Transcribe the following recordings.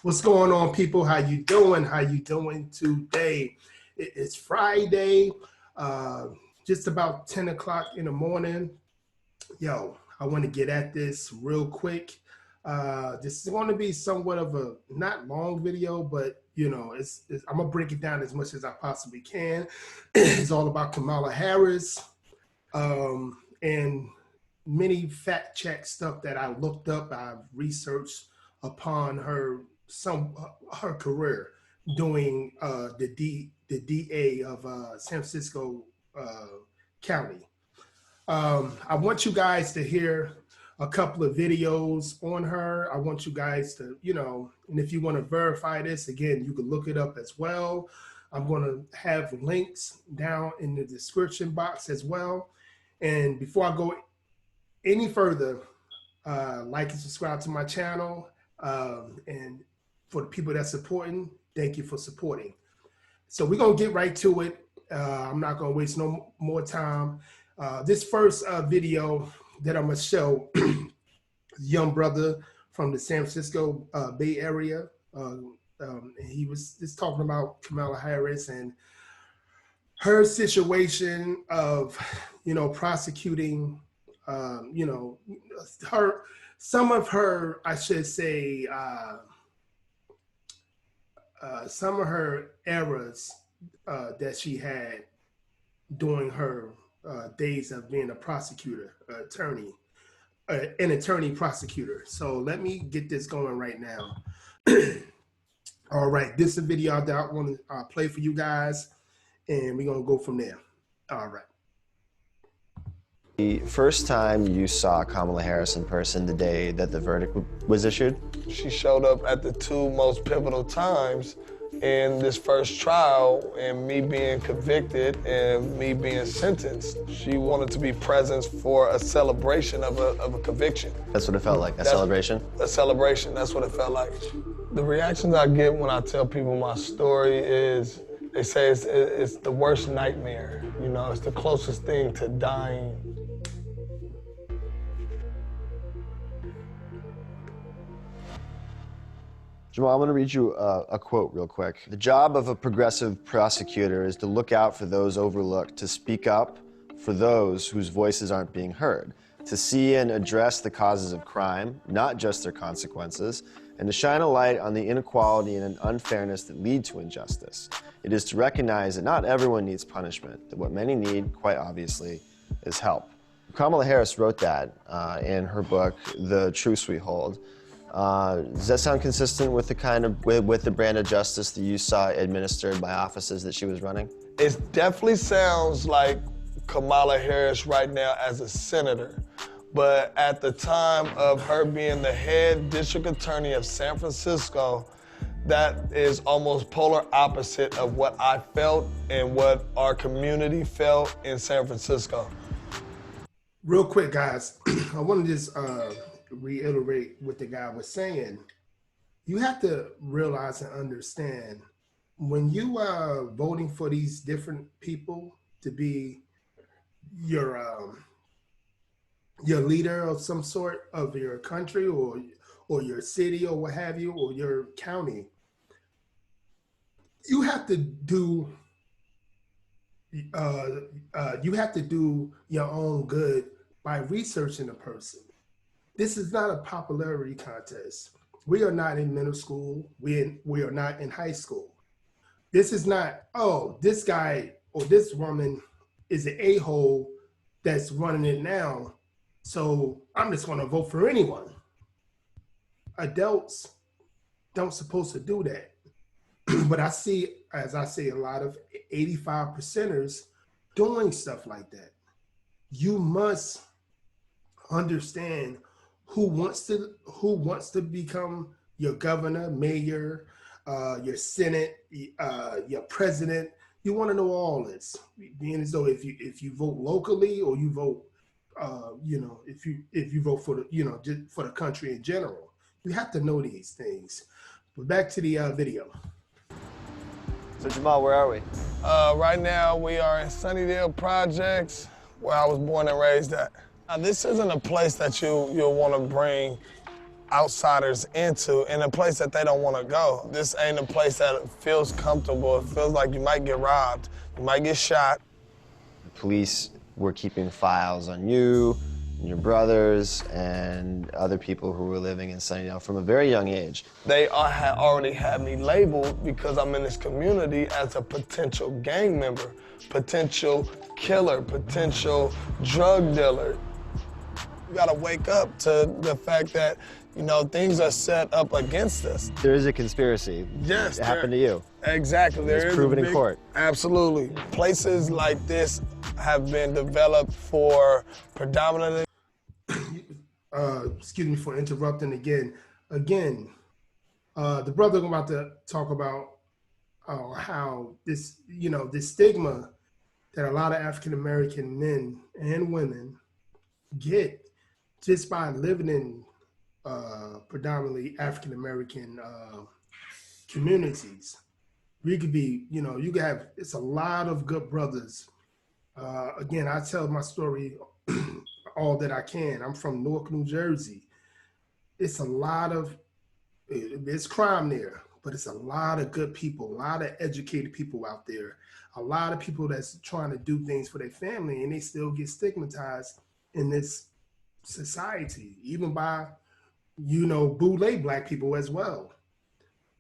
What's going on, people? How you doing? How you doing today? It's Friday, just about 10 o'clock in the morning. Yo, I want to get at this real quick. This is going to be somewhat of a not long video, but I'm gonna break it down as much as I possibly can. It's all about Kamala Harris, and many fact check stuff that I looked up. I've researched upon her career doing the DA of San Francisco County. I want you guys to hear a couple of videos on her. I want you guys to, and if you want to verify this, again, you can look it up as well. I'm going to have links down in the description box as well. And before I go any further, like and subscribe to my channel. And for the people that's supporting, thank you for supporting. So we're going to get right to it. I'm not going to waste no more time. This first video that I'm going to show, young brother from the San Francisco Bay Area. He was just talking about Kamala Harris and her situation of, prosecuting, some of her, I should say, some of her errors that she had during her days of being a prosecutor, an attorney prosecutor. So let me get this going right now. All right, this is a video I want to play for you guys, and we're going to go from there. All right. The first time you saw Kamala Harris in person, the day that the verdict was issued? She showed up at the two most pivotal times in this first trial, and me being convicted and me being sentenced. She wanted to be present for a celebration of a conviction. That's what it felt like, celebration? A celebration, that's what it felt like. The reactions I get when I tell people my story is, they say it's the worst nightmare. It's the closest thing to dying. Jamal, I'm going to read you a quote real quick. The job of a progressive prosecutor is to look out for those overlooked, to speak up for those whose voices aren't being heard, to see and address the causes of crime, not just their consequences, and to shine a light on the inequality and unfairness that lead to injustice. It is to recognize that not everyone needs punishment, that what many need, quite obviously, is help. Kamala Harris wrote that in her book, The Truths We Hold. Does that sound consistent with the with the brand of justice that you saw administered by offices that she was running? It definitely sounds like Kamala Harris right now as a senator. But at the time of her being the head district attorney of San Francisco, that is almost polar opposite of what I felt and what our community felt in San Francisco. Real quick, guys, I want to just reiterate what the guy was saying. You have to realize and understand, when you are voting for these different people to be your leader of some sort of your country or your city or what have you, or your county, you have to do your own good by researching a person. This is not a popularity contest. We are not in middle school. We are not in high school. This is not, oh, this guy or this woman is an a-hole that's running it now, so I'm just going to vote for anyone. Adults don't supposed to do that. But I see, as I say, a lot of 85%ers doing stuff like that. You must understand who wants to become your governor, mayor, your senate, your president. You want to know all this, being as though if you vote locally or you vote, if you vote for the just for the country in general, you have to know these things. But back to the video. So Jamal, where are we? Right now we are in Sunnydale Projects, where I was born and raised at. Now, this isn't a place that you'll want to bring outsiders into in a place that they don't want to go. This ain't a place that feels comfortable. It feels like you might get robbed, you might get shot. The police were keeping files on you, and your brothers, and other people who were living in Sunnydale from a very young age. They had already had me labeled because I'm in this community as a potential gang member, potential killer, potential drug dealer. You gotta wake up to the fact that, you know, things are set up against us. There is a conspiracy. Yes. It happened to you. Exactly. There It's is proven a in court. Absolutely. Places like this have been developed for predominantly. Excuse me for interrupting again. The brother I'm about to talk about how this, you know, this stigma that a lot of African American men and women get just by living in predominantly African American communities. We could be, you know, you could have, it's a lot of good brothers. Again, I tell my story all that I can. I'm from Newark, New Jersey. It's a lot of, there's crime there, but it's a lot of good people, a lot of educated people out there, a lot of people that's trying to do things for their family, and they still get stigmatized in this society, even by, you know, boule black people as well.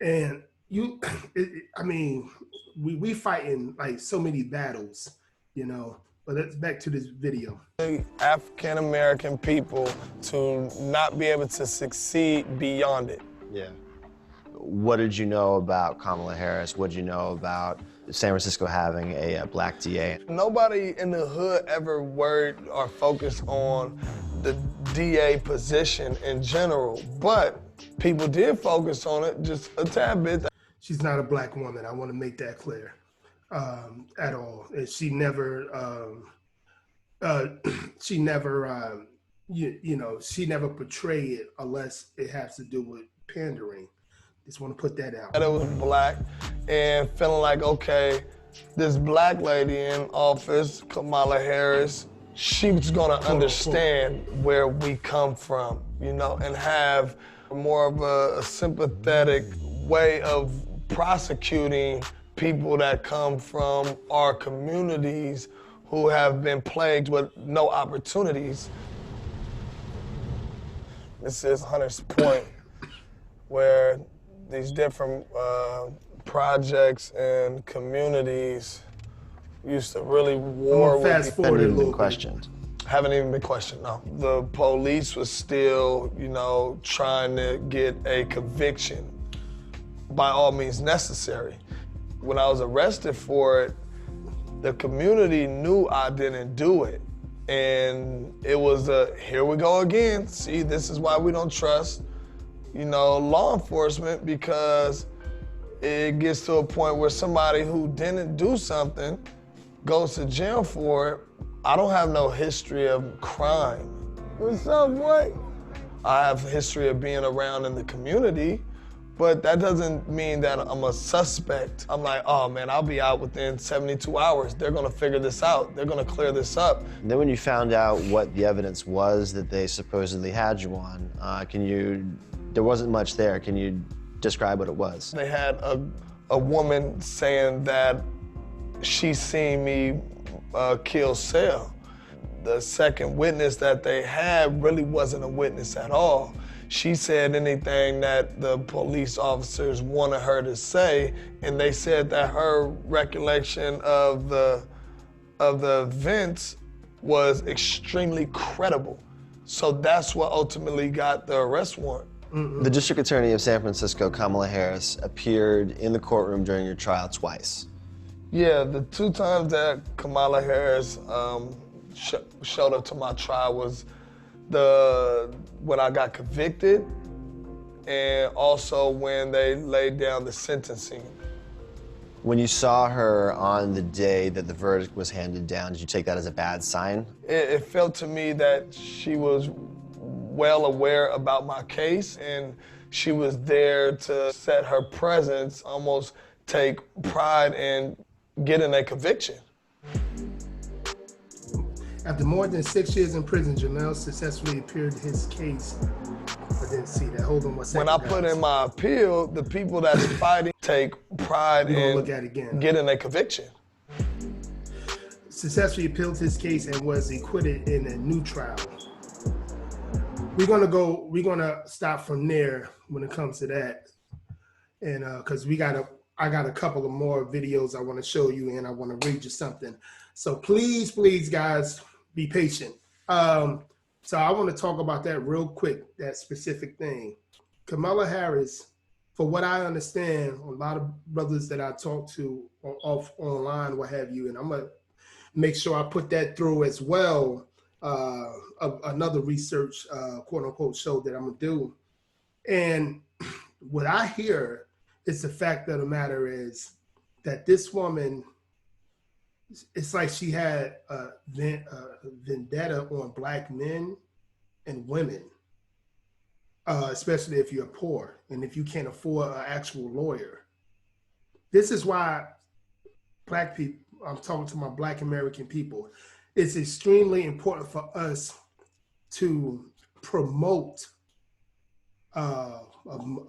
And you, I mean, we fighting like so many battles, you know, but let's back to this video. African American people to not be able to succeed beyond it. Yeah. What did you know about Kamala Harris? What did you know about San Francisco having a black DA? Nobody in the hood ever worried or focused on the DA position in general, but people did focus on it just a tad bit. She's not a black woman. I want to make that clear at all. And she never, she never portrayed it unless it has to do with pandering. Just want to put that out. It was black and feeling like, okay, this black lady in office, Kamala Harris, she was gonna understand where we come from, you know, and have more of a sympathetic way of prosecuting people that come from our communities who have been plagued with no opportunities. This is Hunter's point, where these different projects and communities used to really war with. Fast forward a little questioned. Haven't even been questioned, no. The police was still, you know, trying to get a conviction by all means necessary. When I was arrested for it, the community knew I didn't do it. And it was here we go again. See, this is why we don't trust, you know, law enforcement, because it gets to a point where somebody who didn't do something goes to jail for it. I don't have no history of crime. What's up, boy? I have a history of being around in the community, but that doesn't mean that I'm a suspect. I'm like, oh man, I'll be out within 72 hours. They're gonna figure this out. They're gonna clear this up. And then when you found out what the evidence was that they supposedly had you on, there wasn't much there. Can you describe what it was? They had a woman saying that she seen me kill Sel. The second witness that they had really wasn't a witness at all. She said anything that the police officers wanted her to say, and they said that her recollection of the events was extremely credible. So that's what ultimately got the arrest warrant. The District Attorney of San Francisco, Kamala Harris, appeared in the courtroom during your trial twice. Yeah, the two times that Kamala Harris showed up to my trial was when I got convicted, and also when they laid down the sentencing. When you saw her on the day that the verdict was handed down, did you take that as a bad sign? It felt to me that she was well aware about my case, and she was there to set her presence, almost take pride in getting a conviction. After more than 6 years in prison, Jamel successfully appeared his case for didn't see that. Hold on one second, When I put guys. in my appeal, the people that's fighting take pride We're gonna in look at it again. getting a conviction. Successfully appealed his case and was acquitted in a new trial. We're gonna stop from there when it comes to that. And because I got a couple of more videos I want to show you, and I want to read you something. So please, guys, be patient. So I want to talk about that real quick, that specific thing. Kamala Harris, for what I understand, a lot of brothers that I talk to off online, what have you, and I'm gonna make sure I put that through as well. Another research, quote unquote, show that I'm gonna do. And what I hear is the fact of the matter is that this woman, it's like she had a vendetta on black men and women, especially if you're poor and if you can't afford an actual lawyer. This is why black people, I'm talking to my black American people, it's extremely important for us to promote a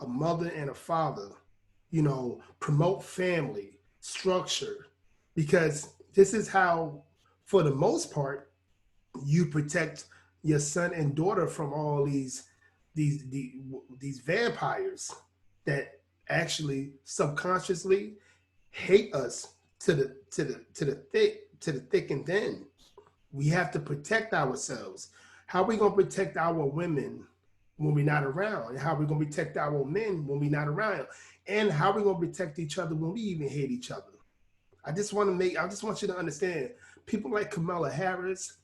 mother and a father, you know, promote family structure, because this is how, for the most part, you protect your son and daughter from all these vampires that actually subconsciously hate us to the thick and thin. We have to protect ourselves. How are we gonna protect our women when we're not around? And how are we gonna protect our men when we're not around? And how are we gonna protect each other when we even hate each other? I just want you to understand, people like Kamala Harris,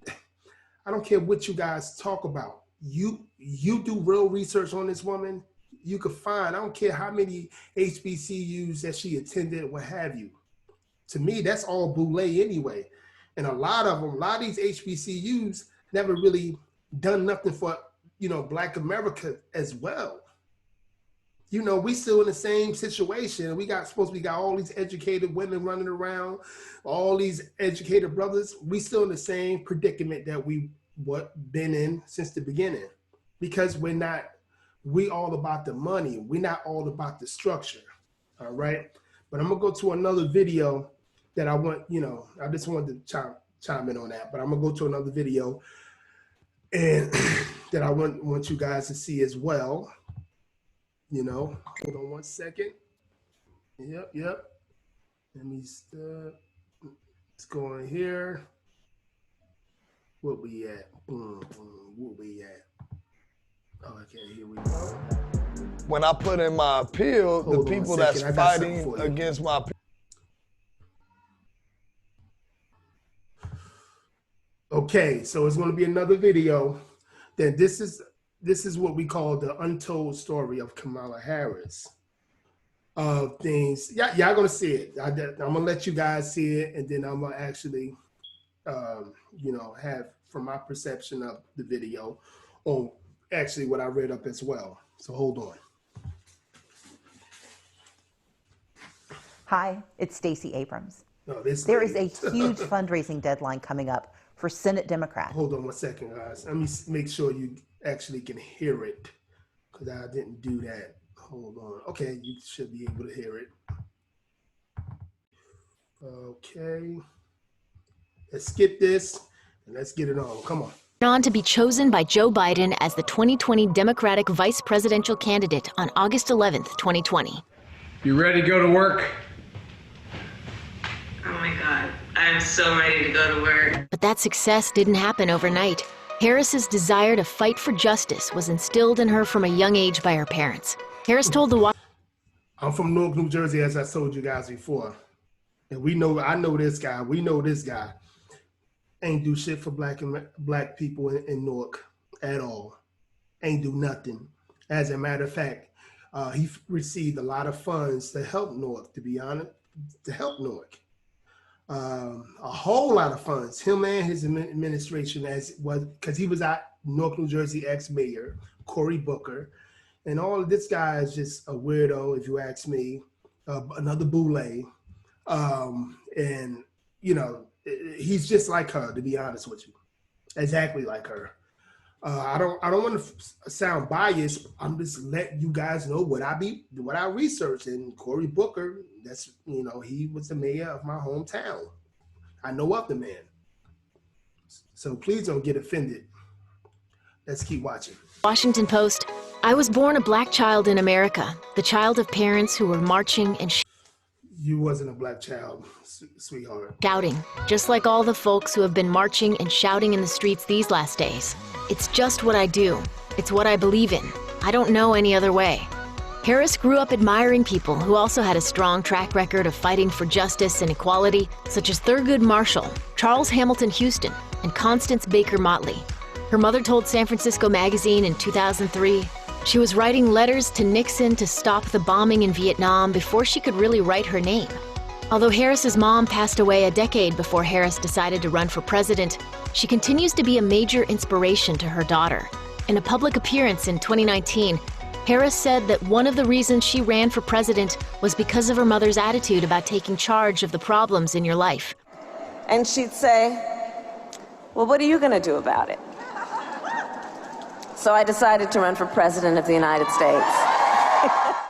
I don't care what you guys talk about. You do real research on this woman, you could find, I don't care how many HBCUs that she attended, what have you. To me, that's all boule anyway. And a lot of these HBCUs never really done nothing for, you know, Black America as well. You know, we still in the same situation. We got all these educated women running around, all these educated brothers. We still in the same predicament that we been in since the beginning, because we all about the money. We're not all about the structure. All right. But I'm gonna go to another video that I want, you know, I just wanted to chime in on that, but I'm gonna go to another video and that I want you guys to see as well. You know, hold on one second. Yep. Let me let's go in here. What we at? What we at? Okay, here we go. When I put in my appeal, Hold the on a people second. that's I got something fighting for you. against my appeal. Okay, so it's going to be another video. Then this is what we call the untold story of Kamala Harris. Of things, y'all gonna see it. I'm gonna let you guys see it, and then I'm gonna actually, you know, have from my perception of the video on actually what I read up as well. So hold on. Hi, it's Stacey Abrams. No, There is a huge fundraising deadline coming up for Senate Democrats. Hold on one second, guys. Let me make sure you actually can hear it, because I didn't do that. Hold on. Okay, you should be able to hear it. Okay. Let's skip this and let's get it on. Come on. To be chosen by Joe Biden as the 2020 Democratic vice presidential candidate on August 11th, 2020. You ready to go to work? Oh my God, I'm so ready to go to work. But that success didn't happen overnight. Harris's desire to fight for justice was instilled in her from a young age by her parents. Harris told the I'm from Newark, New Jersey, as I told you guys before. And I know this guy. We know this guy. Ain't do shit for black people in Newark at all. Ain't do nothing. As a matter of fact, he received a lot of funds to help Newark, to be honest, to help Newark. A whole lot of funds. Him and his administration, because he was at Newark, New Jersey ex-mayor, Cory Booker. And all of this guy is just a weirdo, if you ask me, another boule. And, you know, he's just like her, to be honest with you. Exactly like her. I don't want to sound biased. I'm just letting you guys know what I researched. And Cory Booker, that's, he was the mayor of my hometown. I know of the man. So please don't get offended. Let's keep watching. Washington Post. I was born a black child in America, the child of parents who were marching and You wasn't a black child, sweetheart. shouting, just like all the folks who have been marching and shouting in the streets these last days. It's just what I do. It's what I believe in. I don't know any other way. Harris grew up admiring people who also had a strong track record of fighting for justice and equality, such as Thurgood Marshall, Charles Hamilton Houston, and Constance Baker Motley. Her mother told San Francisco Magazine in 2003 she was writing letters to Nixon to stop the bombing in Vietnam before she could really write her name. Although Harris's mom passed away a decade before Harris decided to run for president, she continues to be a major inspiration to her daughter. In a public appearance in 2019, Harris said that one of the reasons she ran for president was because of her mother's attitude about taking charge of the problems in your life. And she'd say, well, what are you going to do about it? So I decided to run for president of the United States.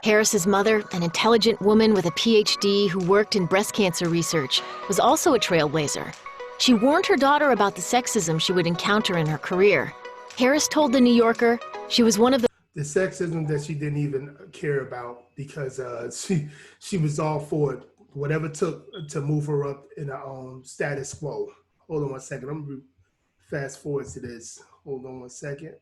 Harris's mother, an intelligent woman with a PhD who worked in breast cancer research, was also a trailblazer. She warned her daughter about the sexism she would encounter in her career. Harris told The New Yorker she was one of the sexism that she didn't even care about because she was all for it, whatever it took to move her up in her status quo. Hold on one second. I'm going to fast forward to this. Hold on one second.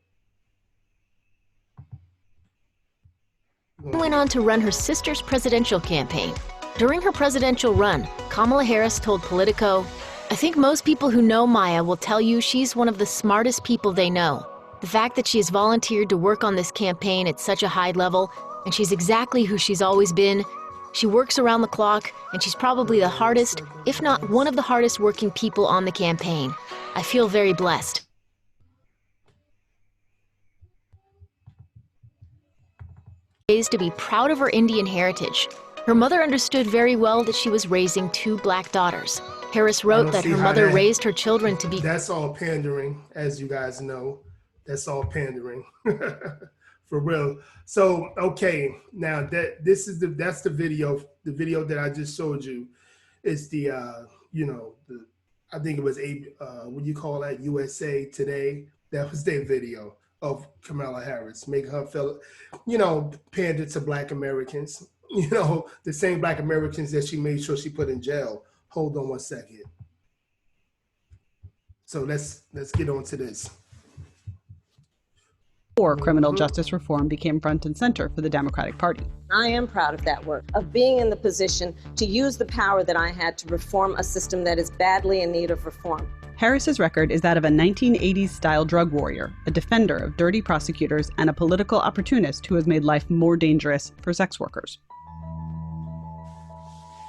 went on to run her sister's presidential campaign. During her presidential run, Kamala Harris told Politico, "I think most people who know Maya will tell you she's one of the smartest people they know. The fact that she has volunteered to work on this campaign at such a high level, and she's exactly who she's always been. She works around the clock, and she's probably the hardest, if not one of the hardest working people on the campaign. I feel very blessed." Raised to be proud of her Indian heritage. Her mother understood very well that she was raising two black daughters. Harris wrote that her mother raised her children to be— That's all pandering, as you guys know. That's all pandering. For real. So, okay, now that's the video. The video that I just showed you is the I think it was what do you call that, USA Today. That was their video of Kamala Harris, making her feel, pander to Black Americans, the same Black Americans that she made sure she put in jail. Hold on one second. So let's get on to this. Before criminal justice reform became front and center for the Democratic Party. I am proud of that work, of being in the position to use the power that I had to reform a system that is badly in need of reform. Harris's record is that of a 1980s-style drug warrior, a defender of dirty prosecutors, and a political opportunist who has made life more dangerous for sex workers.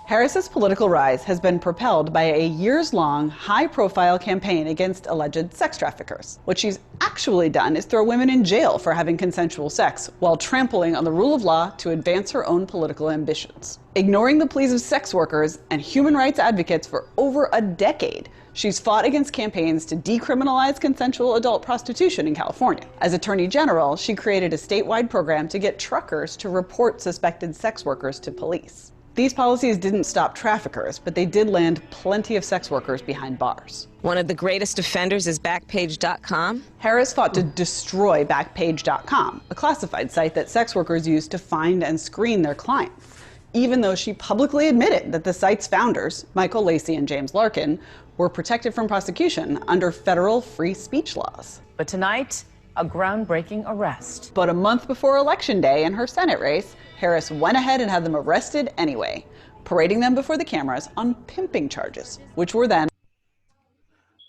Harris's political rise has been propelled by a years-long, high-profile campaign against alleged sex traffickers. What she's actually done is throw women in jail for having consensual sex, while trampling on the rule of law to advance her own political ambitions. Ignoring the pleas of sex workers and human rights advocates for over a decade, she's fought against campaigns to decriminalize consensual adult prostitution in California. As Attorney General, she created a statewide program to get truckers to report suspected sex workers to police. These policies didn't stop traffickers, but they did land plenty of sex workers behind bars. One of the greatest offenders is Backpage.com. Harris fought to destroy Backpage.com, a classified site that sex workers use to find and screen their clients, even though she publicly admitted that the site's founders, Michael Lacey and James Larkin, were protected from prosecution under federal free speech laws. But tonight, a groundbreaking arrest. But a month before Election Day in her Senate race, Harris went ahead and had them arrested anyway, parading them before the cameras on pimping charges, which were then—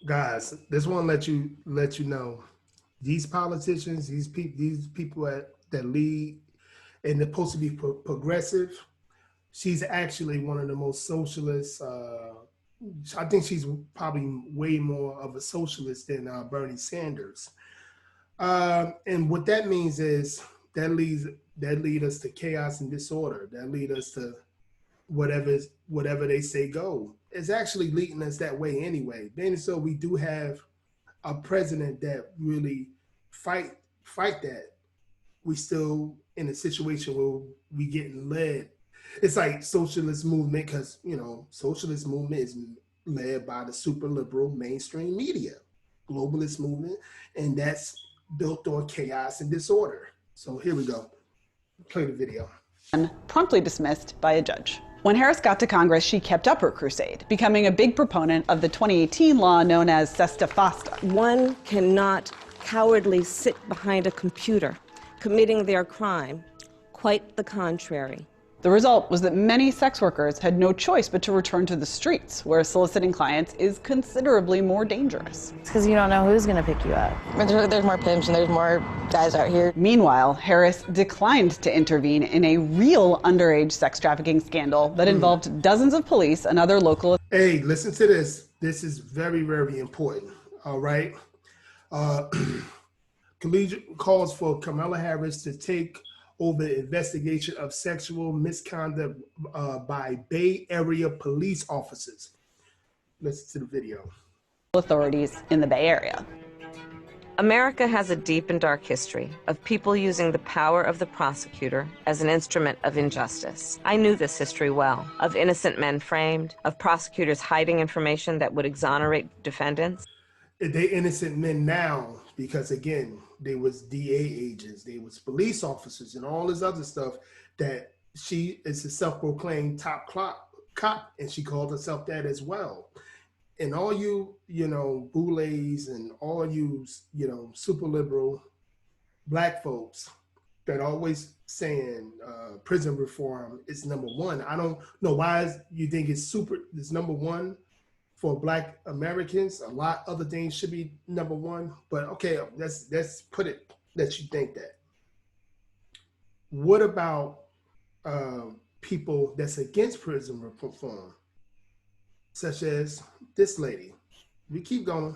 Guys, this one let you know, these politicians, these people that lead and they're supposed to be progressive. She's actually one of the most socialist. I think she's probably way more of a socialist than Bernie Sanders. And what that means is that lead us to chaos and disorder. That lead us to whatever they say go. It's actually leading us that way anyway. Then so we do have a president that really fight that, we still in a situation where we getting led. It's like socialist movement, because socialist movement is led by the super liberal mainstream media, globalist movement, and that's built on chaos and disorder. So here we go. Play the video. And promptly dismissed by a judge. When Harris got to Congress, she kept up her crusade, becoming a big proponent of the 2018 law known as Sesta Fasta. One cannot cowardly sit behind a computer committing their crime. Quite the contrary. The result was that many sex workers had no choice but to return to the streets, where soliciting clients is considerably more dangerous. It's because you don't know who's going to pick you up. There's more pimps and there's more guys out here. Meanwhile, Harris declined to intervene in a real underage sex trafficking scandal that involved dozens of police and other local... Hey, listen to this. This is very, very important, all right? Collegiate calls for Kamala Harris to take over the investigation of sexual misconduct by Bay Area police officers. Listen to the video. Authorities in the Bay Area. America has a deep and dark history of people using the power of the prosecutor as an instrument of injustice. I knew this history well, of innocent men framed, of prosecutors hiding information that would exonerate defendants. They innocent men now because, again, they was DA agents, they was police officers, and all this other stuff that she is a self-proclaimed top cop, and she called herself that as well. And all you, boulets and all you, super liberal black folks that always saying prison reform is number one. I don't know why you think it's number one for Black Americans. A lot other things should be number one, but okay, let's put it that you think that. What about people that's against prison reform, such as this lady? We keep going.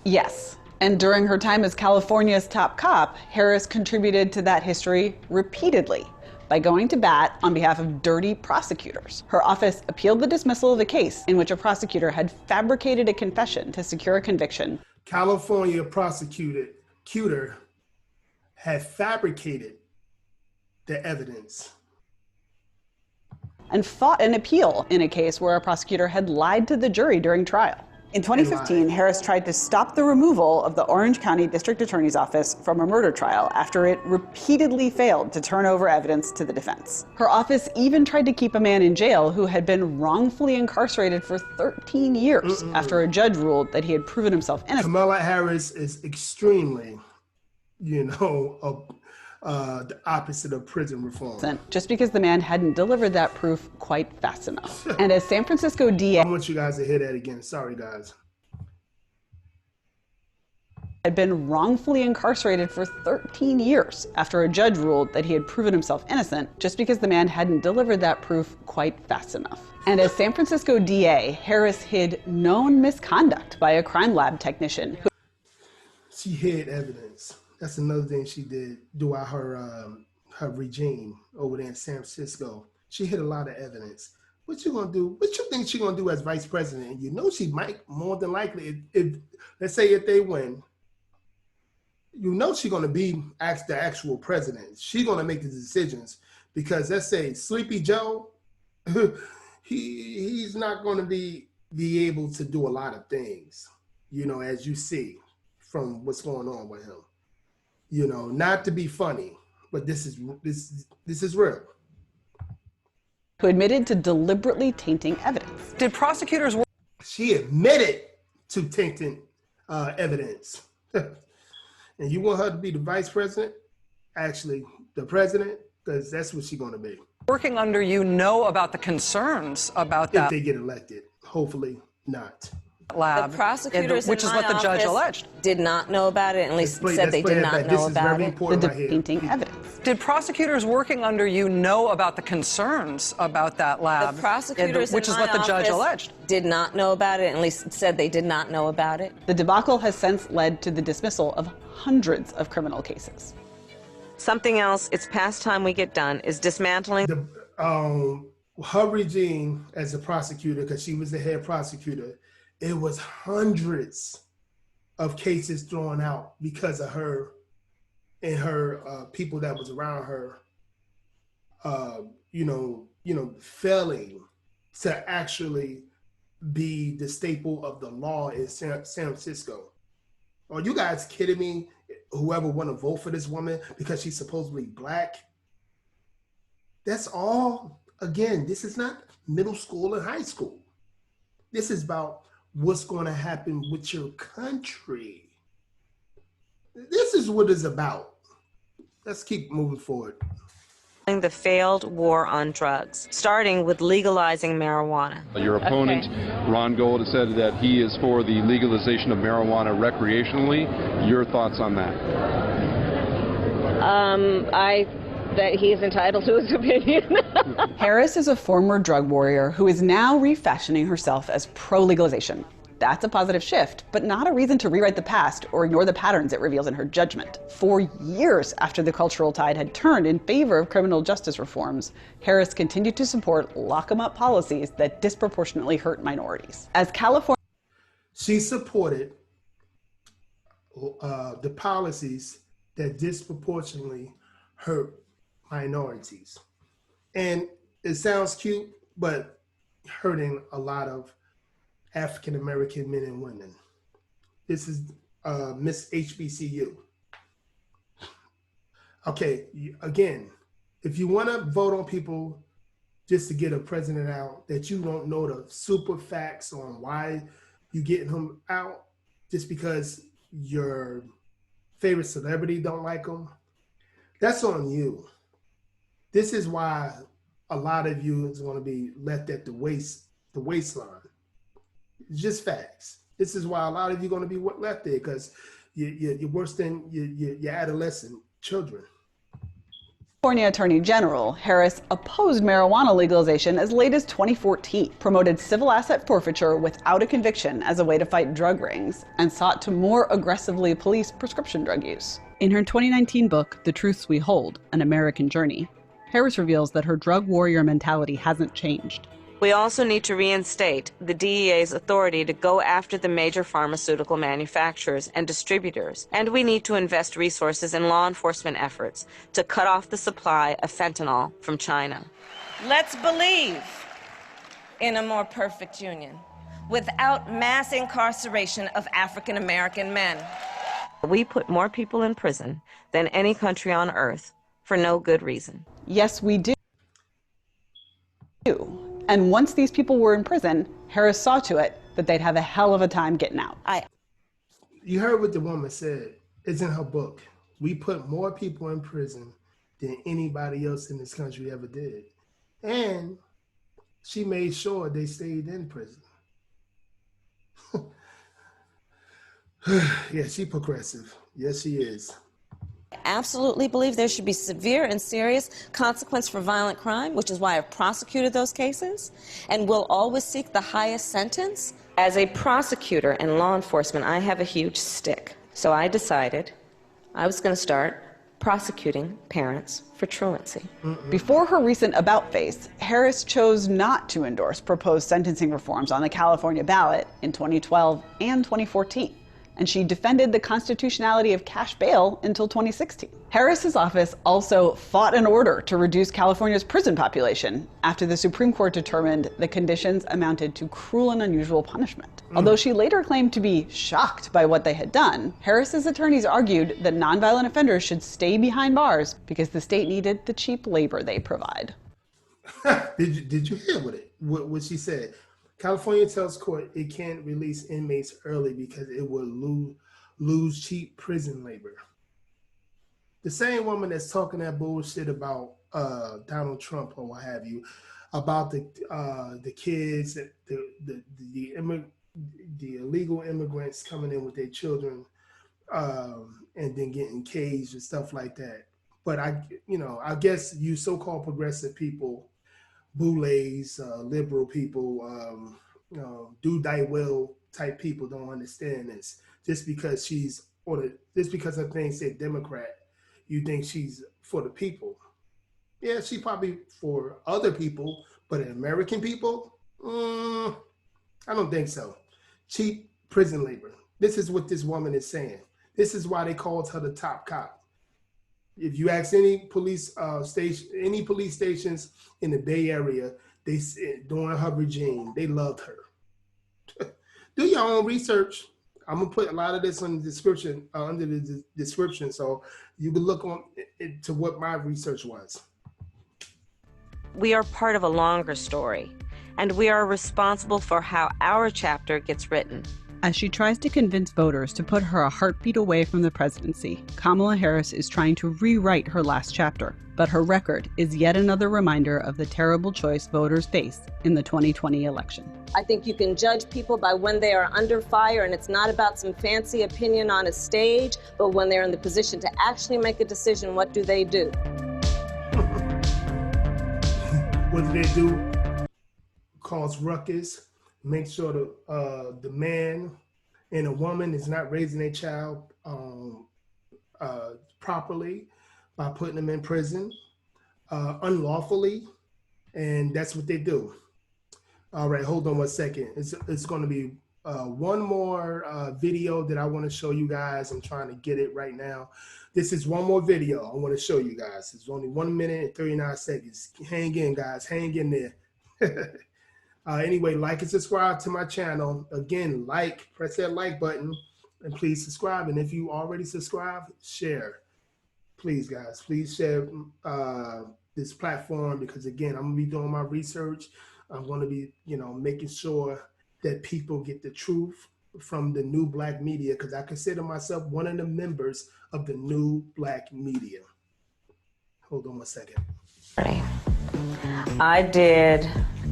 Yes, and during her time as California's top cop, Harris contributed to that history repeatedly by going to bat on behalf of dirty prosecutors. Her office appealed the dismissal of a case in which a prosecutor had fabricated a confession to secure a conviction. California prosecutor had fabricated the evidence and fought an appeal in a case where a prosecutor had lied to the jury during trial. In 2015, Harris tried to stop the removal of the Orange County District Attorney's Office from a murder trial after it repeatedly failed to turn over evidence to the defense. Her office even tried to keep a man in jail who had been wrongfully incarcerated for 13 years after a judge ruled that he had proven himself innocent. Kamala Harris is extremely, the opposite of prison reform. Just because the man hadn't delivered that proof quite fast enough. And as San Francisco DA... I want you guys to hear that again. Sorry, guys. ...had been wrongfully incarcerated for 13 years after a judge ruled that he had proven himself innocent just because the man hadn't delivered that proof quite fast enough. And as San Francisco DA, Harris hid known misconduct by a crime lab technician who... She hid evidence. That's another thing she did throughout her regime over there in San Francisco. She hid a lot of evidence. What you gonna do? What you think she's gonna do as vice president? She might more than likely, if let's say if they win, she's gonna be the actual president. She's gonna make the decisions because let's say Sleepy Joe, he's not gonna be able to do a lot of things, as you see from what's going on with him. Not to be funny, but this is real. Who admitted to deliberately tainting evidence. Did prosecutors... She admitted to tainting evidence. And you want her to be the vice president? Actually, the president? Because that's what she's going to be. Working under you know about the concerns about that... If they get elected. Hopefully not. Lab, the prosecutors which is what the judge alleged, did not know about it, at least said they did not know about it. The tainting evidence. Did prosecutors working under you know about the concerns about that lab, the prosecutors which is what the judge alleged, did not know about it, at least said they did not know about it. The debacle has since led to the dismissal of hundreds of criminal cases. Something else, it's past time we get done, is dismantling her regime as a prosecutor, because she was the head prosecutor. It was hundreds of cases thrown out because of her and her people that was around her, failing to actually be the staple of the law in San Francisco. Are you guys kidding me? Whoever want to vote for this woman because she's supposedly black? That's all. Again, this is not middle school and high school. This is about what's going to happen with your country. This is what it's about. Let's keep moving forward. The failed war on drugs, starting with legalizing marijuana. Your opponent, Ron Gold, has said that he is for the legalization of marijuana recreationally. Your thoughts on that? That he is entitled to his opinion. Harris is a former drug warrior who is now refashioning herself as pro-legalization. That's a positive shift, but not a reason to rewrite the past or ignore the patterns it reveals in her judgment. 4 years after the cultural tide had turned in favor of criminal justice reforms, Harris continued to support lock-em-up policies that disproportionately hurt minorities. As California... She supported the policies that disproportionately hurt minorities. And it sounds cute, but hurting a lot of African-American men and women. This is Miss HBCU. Okay, again, if you want to vote on people just to get a president out that you don't know the super facts on why you getting him out, just because your favorite celebrity don't like him, that's on you. This is why a lot of you is going to be left at the waistline. It's just facts. This is why a lot of you are going to be left there because you're worse than your adolescent children. California Attorney General Harris opposed marijuana legalization as late as 2014, promoted civil asset forfeiture without a conviction as a way to fight drug rings, and sought to more aggressively police prescription drug use. In her 2019 book, The Truths We Hold, An American Journey, Harris reveals that her drug warrior mentality hasn't changed. We also need to reinstate the DEA's authority to go after the major pharmaceutical manufacturers and distributors, and we need to invest resources in law enforcement efforts to cut off the supply of fentanyl from China. Let's believe in a more perfect union without mass incarceration of African American men. We put more people in prison than any country on earth for no good reason. Yes, we do. And once these people were in prison, Harris saw to it that they'd have a hell of a time getting out. You heard what the woman said. It's in her book. We put more people in prison than anybody else in this country ever did. And she made sure they stayed in prison. Yeah, she progressive. Yes, she is. I absolutely believe there should be severe and serious consequence for violent crime, which is why I've prosecuted those cases, and will always seek the highest sentence. As a prosecutor and law enforcement, I have a huge stick. So I decided I was going to start prosecuting parents for truancy. Before her recent about face, Harris chose not to endorse proposed sentencing reforms on the California ballot in 2012 and 2014. And she defended the constitutionality of cash bail until 2016. Harris's office also fought an order to reduce California's prison population after the Supreme Court determined the conditions amounted to cruel and unusual punishment. Although she later claimed to be shocked by what they had done, Harris's attorneys argued that nonviolent offenders should stay behind bars because the state needed the cheap labor they provide. Did you hear what she said? California tells court it can't release inmates early because it will lose cheap prison labor. The same woman that's talking that bullshit about Donald Trump or what have you, about the kids, the illegal immigrants coming in with their children, and then getting caged and stuff like that. But I guess you so-called progressive people, boulets, liberal people, do thy will type people don't understand this. Just because her thing said Democrat, you think she's for the people. Yeah, she probably for other people, but American people, I don't think so. Cheap prison labor. This is what this woman is saying. This is why they called her the top cop. If you ask any police stations in the Bay Area, they said during her regime, they loved her. Do your own research. I'm gonna put a lot of this on the description, under the description, so you can look on to what my research was. We are part of a longer story, and we are responsible for how our chapter gets written. As she tries to convince voters to put her a heartbeat away from the presidency, Kamala Harris is trying to rewrite her last chapter. But her record is yet another reminder of the terrible choice voters face in the 2020 election. I think you can judge people by when they are under fire, and it's not about some fancy opinion on a stage, but when they're in the position to actually make a decision, what do they do? What do they do? Cause ruckus, make sure the man and a woman is not raising their child properly by putting them in prison unlawfully, and that's what they do. All right, hold on one second. It's going to be one more video that I want to show you guys. I'm trying to get it right now. This is one more video I want to show you guys. It's only 1 minute and 39 seconds. Hang in, guys. Hang in there. Anyway, like and subscribe to my channel. Again, press that like button, and please subscribe. And if you already subscribed, share. Please, guys, please share this platform, because again, I'm gonna be doing my research. I'm gonna be, making sure that people get the truth from the new black media, because I consider myself one of the members of the new black media. Hold on one second. I did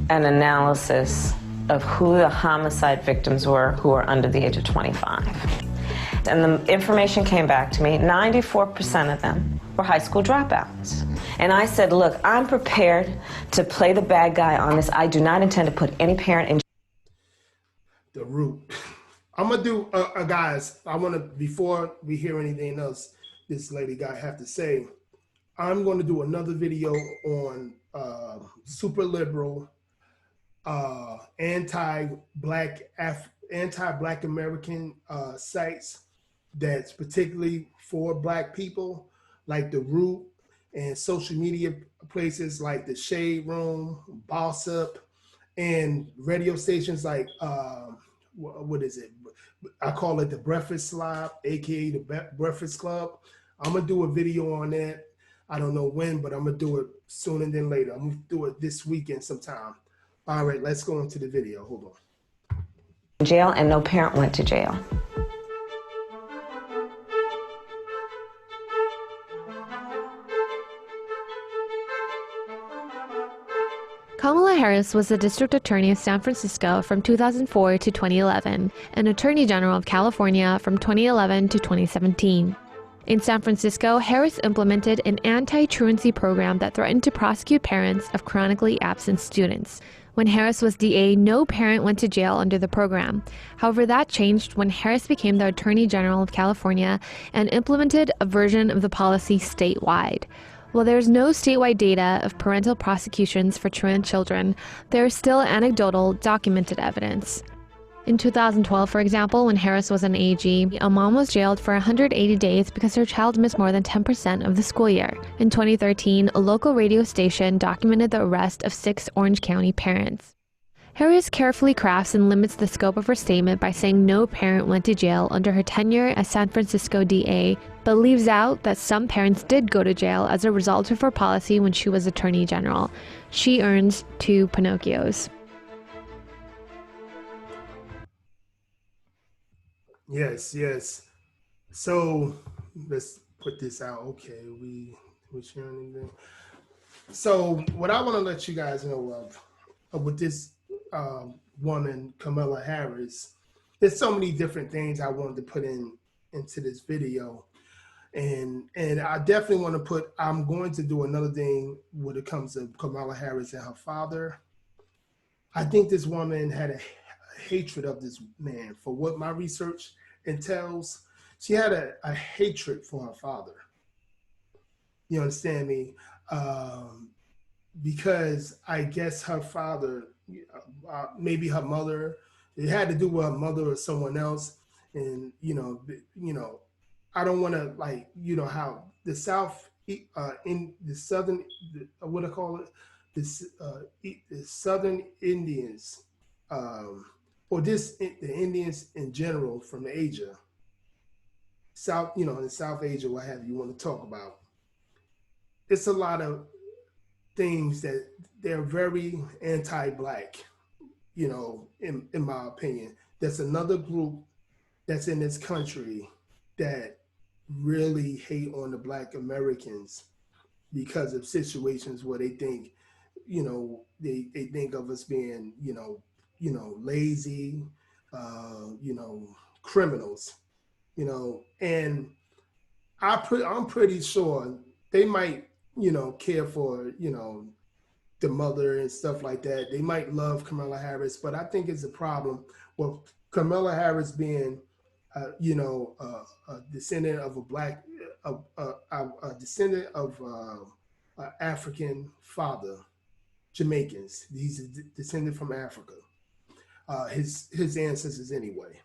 an analysis of who the homicide victims were who were under the age of 25. And the information came back to me, 94% of them were high school dropouts. And I said, look, I'm prepared to play the bad guy on this. I do not intend to put any parent in. The root. I'm gonna do, guys, before we hear anything else this lady guy have to say, I'm going to do another video on super liberal, anti-black American sites that's particularly for black people, like The Root, and social media places like The Shade Room, Boss Up, and radio stations like, what is it? I call it the Breakfast Slop, aka the Breakfast Club. I'm gonna do a video on that. I don't know when, but I'm gonna do it sooner than later. I'm gonna do it this weekend sometime. All right, let's go into the video. Hold on. Jail, and no parent went to jail. Kamala Harris was the district attorney of San Francisco from 2004 to 2011 and attorney general of California from 2011 to 2017. In San Francisco, Harris implemented an anti-truancy program that threatened to prosecute parents of chronically absent students. When Harris was DA, no parent went to jail under the program. However, that changed when Harris became the Attorney General of California and implemented a version of the policy statewide. While there is no statewide data of parental prosecutions for truant children, there is still anecdotal, documented evidence. In 2012, for example, when Harris was an AG, a mom was jailed for 180 days because her child missed more than 10% of the school year. In 2013, a local radio station documented the arrest of 6 Orange County parents. Harris carefully crafts and limits the scope of her statement by saying no parent went to jail under her tenure as San Francisco DA, but leaves out that some parents did go to jail as a result of her policy when she was Attorney General. She earns 2 Pinocchios. Yes, yes. So let's put this out. Okay, we're sharing anything. So what I want to let you guys know of with this woman, Kamala Harris, there's so many different things I wanted to put into this video. And I definitely want to I'm going to do another thing when it comes to Kamala Harris and her father. I think this woman had a hatred of this man. For what my research entails, she had a hatred for her father. You understand me? Because I guess her father, maybe her mother, it had to do with her mother or someone else. And I don't want to, like, how the South, in the Southern, what do I call it, the Southern Indians, or the Indians in general from Asia, South, in South Asia, what have you want to talk about. It's a lot of things that they're very anti-black, in my opinion. That's another group that's in this country that really hate on the Black Americans because of situations where they think, they think of us being, lazy, criminals, and I'm pretty sure they might, care for, the mother and stuff like that. They might love Kamala Harris, but I think it's a problem with Kamala Harris being, a descendant of a black, a descendant of African father, Jamaicans. He's a descendant from Africa. His ancestors anyway.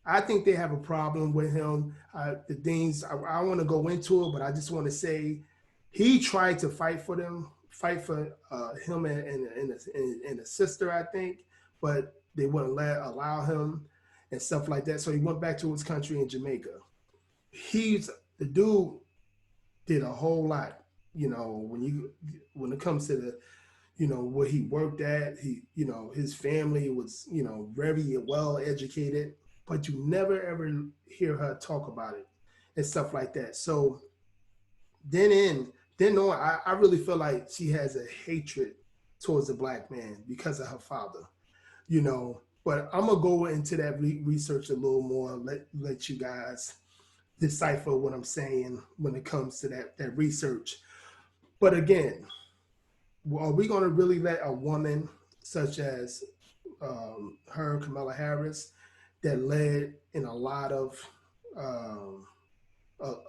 I think they have a problem with him. The things I want to go into it, but I just want to say he tried to fight for him and a sister, I think, but they wouldn't allow him and stuff like that. So he went back to his country in Jamaica. The dude did a whole lot, when it comes to the, where he worked at. His family was, very well educated, but you never ever hear her talk about it and stuff like that. So then on, I really feel like she has a hatred towards the black man because of her father, But I'm gonna go into that research a little more. Let you guys decipher what I'm saying when it comes to that research. But again, are we gonna really let a woman such as her, Kamala Harris, that led in a lot of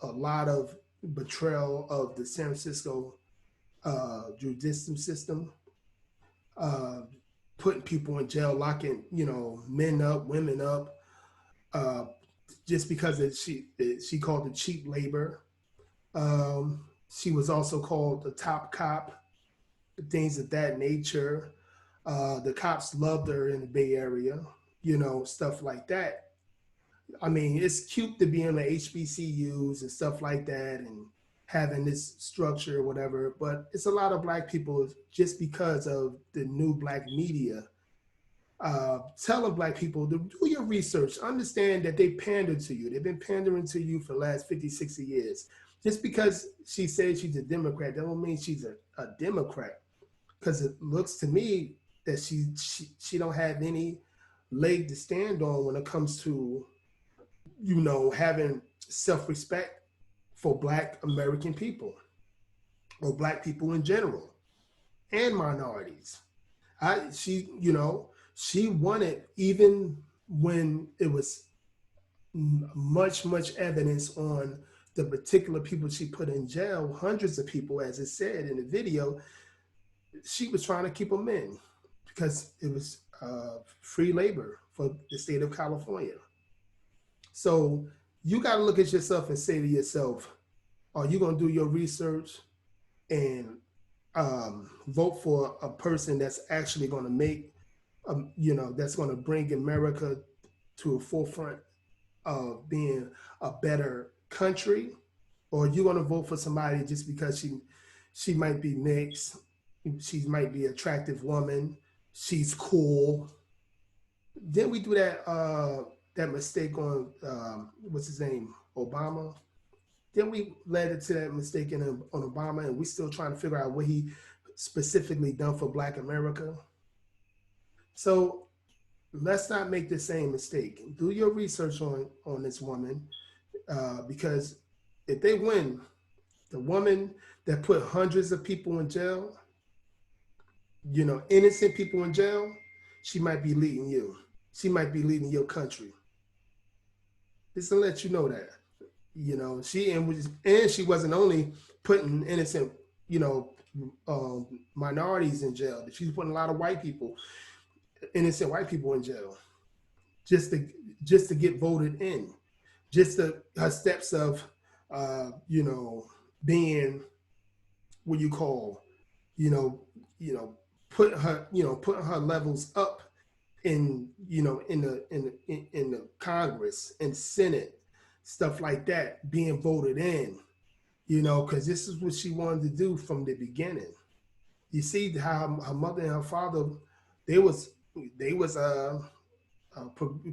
a lot of betrayal of the San Francisco judicial system, putting people in jail, locking men up, women up, just because she called it cheap labor. She was also called the top cop, things of that nature. The cops loved her in the Bay Area, stuff like that. I mean, it's cute to be in the HBCUs and stuff like that and having this structure or whatever, but it's a lot of black people just because of the new black media telling black people to do your research, understand that they pander to you. They've been pandering to you for the last 50, 60 years. Just because she says she's a Democrat, that don't mean she's a Democrat, because it looks to me that she don't have any leg to stand on when it comes to having self-respect for black American people or black people in general and minorities. She wanted, even when it was much evidence on the particular people she put in jail, hundreds of people, as it said in the video, she was trying to keep them in because it was free labor for the state of California. So you got to look at yourself and say to yourself, are you going to do your research and vote for a person that's actually going to make, that's going to bring America to a forefront of being a better country? Or are you going to vote for somebody just because she might be mixed, she might be an attractive woman, she's cool? Then we do that mistake on what's his name, Obama. Then we led it to that mistake on Obama, and we still trying to figure out what he specifically done for Black America. So let's not make the same mistake. Do your research on this woman, because if they win, the woman that put hundreds of people in jail, innocent people in jail, she might be leading you. She might be leading your country. Just to let you know that, she wasn't only putting innocent, minorities in jail. She's putting a lot of white people, innocent white people in jail. just to just to get voted in, just her steps of you know, being what you call, you know, putting her, putting her levels up in, in the Congress and Senate, stuff like that, being voted in, because this is what she wanted to do from the beginning. You see how her mother and her father, they was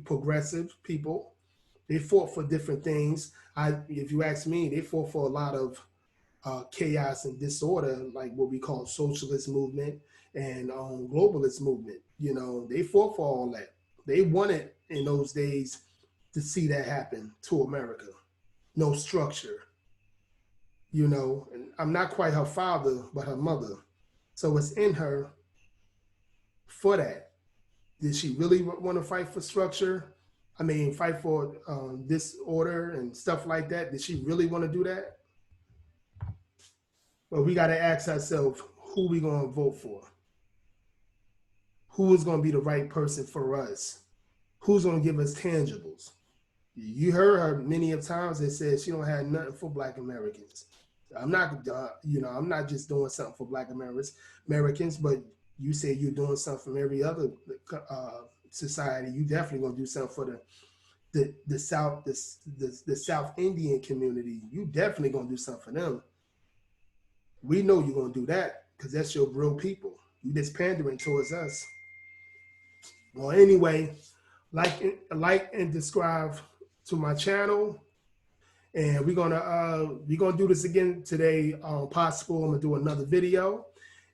progressive people. They fought for different things. If you ask me, they fought for a lot of chaos and disorder, like what we call socialist movement and globalist movement. They fought for all that. They wanted in those days to see that happen to America. No structure, and I'm not quite her father, but her mother. So it's in her for that. Did she really want to fight for structure? I mean, fight for disorder and stuff like that? Did she really want to do that? But we got to ask ourselves, who we going to vote for? Who is going to be the right person for us? Who's going to give us tangibles? You heard her many of times that said she don't have nothing for Black Americans. I'm not, I'm not just doing something for Black Americans, but you say you're doing something for every other society. You definitely gonna do something for the South Indian community. You definitely gonna do something for them. We know you're gonna do that because that's your real people. You just pandering towards us. Well, anyway, like and subscribe to my channel. And we're gonna do this again today. Possible, I'm gonna do another video.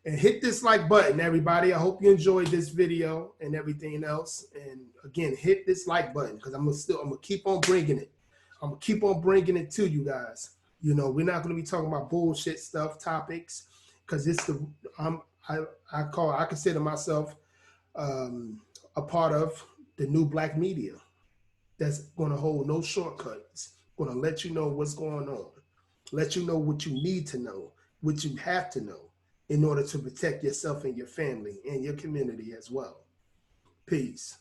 And hit this like button, everybody. I hope you enjoyed this video and everything else. And again, hit this like button because I'm gonna keep on bringing it. I'm gonna keep on bringing it to you guys. We're not gonna be talking about bullshit stuff, topics, because it's I consider myself a part of the new Black media that's gonna hold no shortcuts. Gonna let you know what's going on, let you know what you need to know, what you have to know in order to protect yourself and your family and your community as well. Peace.